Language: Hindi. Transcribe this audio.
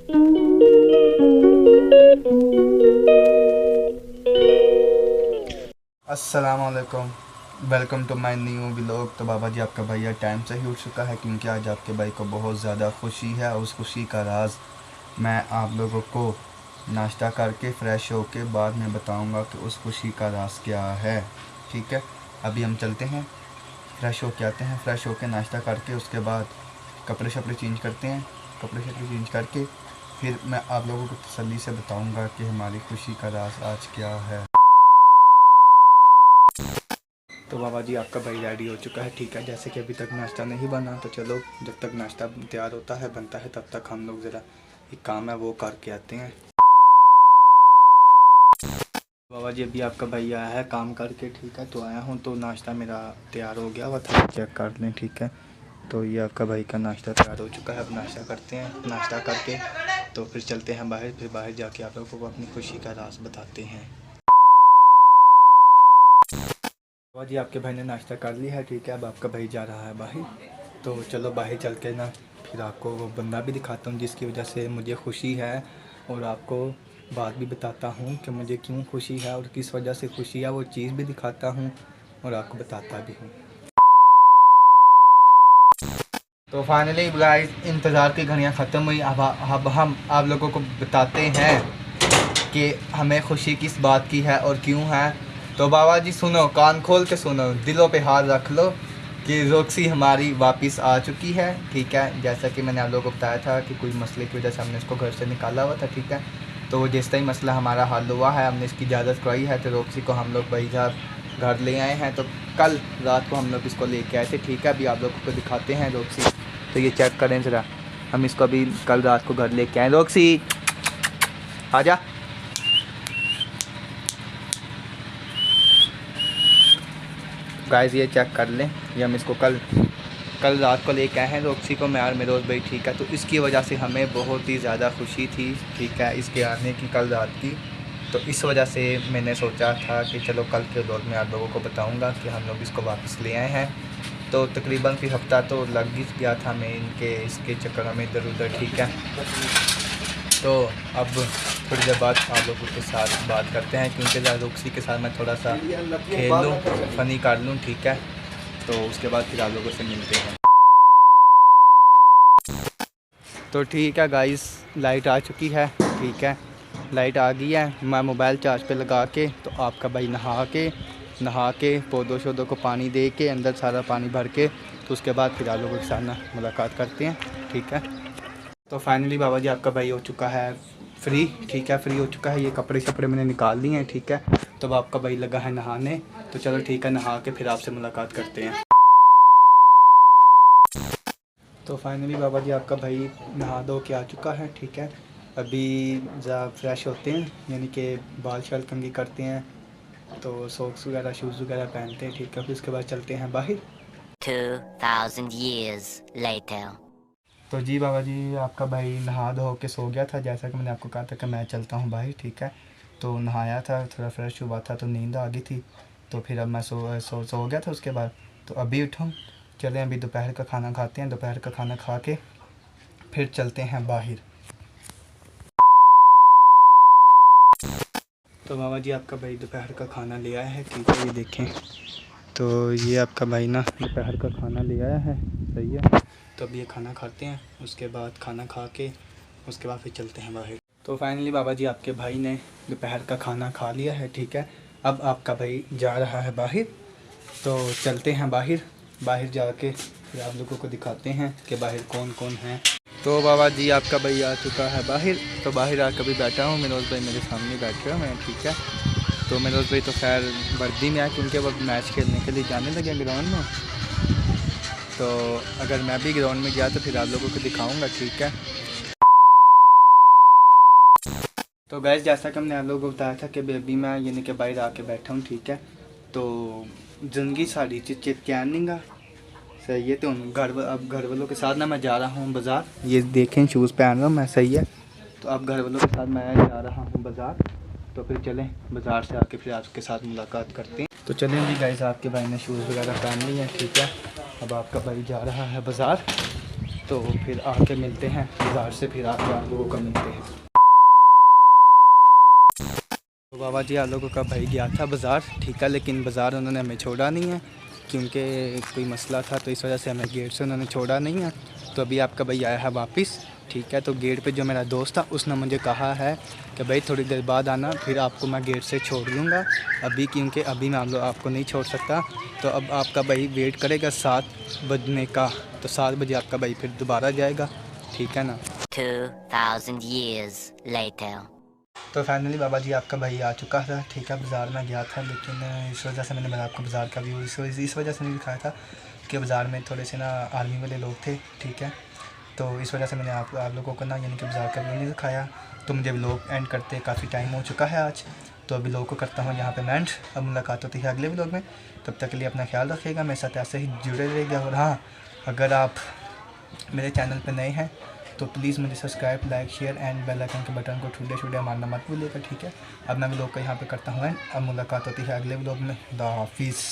अस्सलाम वालेकुम, welcome to my new vlog. तो बाबा जी आपका भैया टाइम से ही उठ चुका है क्योंकि आज आपके भाई को बहुत ज़्यादा खुशी है। और उस खुशी का राज मैं आप लोगों को नाश्ता करके फ़्रेश होके बाद में बताऊंगा कि उस खुशी का राज क्या है। ठीक है, अभी हम चलते हैं, फ़्रेश होके आते हैं। फ़्रेश होके नाश्ता करके उसके बाद कपड़े शपड़े चेंज करते हैं। कपड़े शपड़े चेंज करके फिर मैं आप लोगों को तसल्ली से बताऊँगा कि हमारी खुशी का राज आज क्या है। तो बाबा जी आपका भाई रेडी हो चुका है। ठीक है, जैसे कि अभी तक नाश्ता नहीं बना तो चलो जब तक नाश्ता तैयार होता है बनता है तब तक हम लोग ज़रा एक काम है वो करके आते हैं। बाबा जी अभी आपका भाई आया है काम करके। ठीक है, तो आया हूँ तो नाश्ता मेरा तैयार हो गया हुआ था, चेक कर लें। ठीक है, तो ये आपका भाई का नाश्ता तैयार हो चुका है। अब नाश्ता करते हैं, नाश्ता करके तो फिर चलते हैं बाहर। फिर बाहर जाके आप लोगों को अपनी खुशी का राज बताते हैं। बाबा जी आपके भाई ने नाश्ता कर लिया है। ठीक है, अब आपका भाई जा रहा है बाहर। तो चलो बाहर चल के ना फिर आपको वो बंदा भी दिखाता हूँ जिसकी वजह से मुझे खुशी है, और आपको बात भी बताता हूँ कि मुझे क्यों खुशी है और किस वजह से खुशी है। वो चीज़ भी दिखाता हूँ और आपको बताता भी हूँ। तो फाइनली गाइस इंतज़ार की घड़ियाँ ख़त्म हुई। अब हम आप लोगों को बताते हैं कि हमें खुशी किस बात की है और क्यों है। तो बाबा जी सुनो, कान खोल के सुनो, दिलों पे हाथ रख लो कि रोक्सी हमारी वापस आ चुकी है। ठीक है, जैसा कि मैंने आप लोगों को बताया था कि कोई मसले की वजह से हमने इसको घर से निकाला हुआ था। ठीक है, तो जिस तरह मसला हमारा हल हुआ है, हमने इसकी इजाज़त करवाई है, तो रोक्सी को हम लोग भाई साहब घर ले आए हैं। तो कल रात को हम लोग इसको लेके आए थे। ठीक है, अभी आप लोगों को दिखाते हैं रोक्सी। तो ये चेक करें ज़रा, हम इसको अभी कल रात को घर लेके आए। रोक्सी आजा। गाइस ये चेक कर लें, ये हम इसको कल रात को लेके आए हैं रोक्सी को, मैं और मेरोज़ भाई। ठीक है, तो इसकी वजह से हमें बहुत ही ज़्यादा खुशी थी। ठीक है, इसके आने की कल रात की। तो इस वजह से मैंने सोचा था कि चलो कल के व्लॉग में आप लोगों को बताऊंगा कि हम लोग इसको वापस ले आए हैं। तो तकरीबन फिर हफ़्ता तो लग ही गया था मैं इसके चक्कर में इधर उधर। ठीक है, तो अब थोड़ी देर बाद आप लोगों के साथ बात करते हैं क्योंकि रोक्सी के साथ मैं थोड़ा सा खेल लूँ, फ़नी कर लूँ। ठीक है, तो उसके बाद फिर आप लोगों से मिलते हैं। तो ठीक है गाइस, लाइट आ चुकी है। ठीक है, लाइट आ गई है। मैं मोबाइल चार्ज पे लगा के तो आपका भाई नहा के पौधों शौधों को पानी दे के अंदर सारा पानी भर के तो उसके बाद फिर आप लोगों के साथ ना मुलाकात करते हैं। ठीक है, तो फाइनली बाबा जी आपका भाई हो चुका है फ्री। ठीक है, फ्री हो चुका है, ये कपड़े शपड़े मैंने निकाल लिए हैं। ठीक है, तो अब आपका भाई लगा है नहाने। तो चलो ठीक है, नहा के फिर आपसे मुलाकात करते हैं। तो फाइनली बाबा जी आपका भाई नहा धो के आ चुका है। ठीक है, अभी ज़रा फ्रेश होते हैं, यानी कि बाल शाल कंघी करते हैं, तो सॉक्स वगैरह शूज़ वगैरह पहनते हैं। ठीक है, फिर उसके बाद चलते हैं बाहर। 2000 years later. तो जी बाबा जी आपका भाई नहा धो के सो गया था, जैसा कि मैंने आपको कहा था कि मैं चलता हूँ बाहर। ठीक है, तो नहाया था, थोड़ा फ्रेश हुआ था तो नींद आ गई थी, तो फिर अब मैं सो गया था उसके बाद। तो अभी उठूँ, चलें अभी दोपहर का खाना खाते हैं। दोपहर का खाना खा के फिर चलते हैं बाहर। तो बाबा जी आपका भाई दोपहर का खाना ले आया है। ठीक है, ये देखें, तो ये आपका भाई ना दोपहर का खाना ले आया है। सही है, तो अब ये खाना खाते हैं, उसके बाद खाना खा के उसके बाद फिर चलते हैं बाहर। तो फाइनली बाबा जी आपके भाई ने दोपहर का खाना खा लिया है। ठीक है, अब आपका भाई जा रहा है बाहर, तो चलते हैं बाहर। बाहर जाके फिर आप लोगों को दिखाते हैं कि बाहर कौन कौन है। तो बाबा जी आपका भाई आ चुका है बाहर। तो बाहर आकर भी बैठा हूँ, मेरोज़ भाई मेरे सामने बैठे हुए हैं। ठीक है, तो मेरोज़ भाई तो खैर वर्दी में है क्योंकि वो मैच खेलने के लिए जाने लगे ग्राउंड में। तो अगर मैं भी ग्राउंड में गया तो फिर आप लोगों को दिखाऊंगा। ठीक है, तो गैस जैसा कि हमने आप लोगों को बताया था कि बेबी मैं यानी कि बाहर आके बैठा हूँ। ठीक है, तो ज़िंदगी साड़ी चित्यानिंगा सही है। तो अब घर वालों के साथ ना मैं जा रहा हूँ बाज़ार। ये देखें शूज़ पहन रहा हूँ मैं, सही है। तो अब घर वालों के साथ मैं जा रहा हूँ बाज़ार, तो फिर चलें बाज़ार से आके फिर आपके साथ मुलाकात करते हैं। तो चलें जी गाइस, आपके भाई ने शूज़ वगैरह पहन लिए हैं। ठीक है, अब आपका भाई जा रहा है बाज़ार। तो फिर आके मिलते हैं बाज़ार से, फिर आके आप लोगों को मिलते हैं। तो बाबा जी आप लोगों का भाई गया था बाज़ार, ठीक है, लेकिन बाज़ार उन्होंने हमें छोड़ा नहीं है क्योंकि कोई मसला था, तो इस वजह से हमें गेट से उन्होंने छोड़ा नहीं है। तो अभी आपका भाई आया है वापस, ठीक है। तो गेट पे जो मेरा दोस्त था उसने मुझे कहा है कि भाई थोड़ी देर बाद आना, फिर आपको मैं गेट से छोड़ लूँगा अभी, क्योंकि अभी मैं आपको नहीं छोड़ सकता। तो अब आपका भाई वेट करेगा 7 बजने का, तो 7 बजे आपका भाई फिर दोबारा जाएगा, ठीक है ना। 2000 years later. तो फाइनली बाबा जी आपका भाई आ चुका था, ठीक है। बाज़ार में गया था, लेकिन इस वजह से मैंने आपको बाज़ार का व्यू इस वजह से नहीं दिखाया था कि बाज़ार में थोड़े से ना आर्मी वाले लोग थे, ठीक है। तो इस वजह से मैंने आप लोगों को ना यानी कि बाज़ार का व्यू नहीं दिखाया। तो मुझे व्लॉग एंड करते काफ़ी टाइम हो चुका है आज, तो अभी व्लॉग को करता हूँ यहाँ पे मैं एंड। अब मुलाकात होती है अगले व्लॉग में, तब तक के लिए अपना ख्याल रखिएगा, मेरे साथ ऐसे ही जुड़े रहिएगा। और हाँ, अगर आप मेरे चैनल पर नए हैं तो प्लीज़ मुझे subscribe, like, share and bell icon के बटन को ठुडे मारना मत भूलिएगा, ठीक है। अब मैं व्लॉग को यहाँ पे करता हूँ एंड। अब मुलाकात होती है अगले व्लॉग में। खुदा हाफिज़।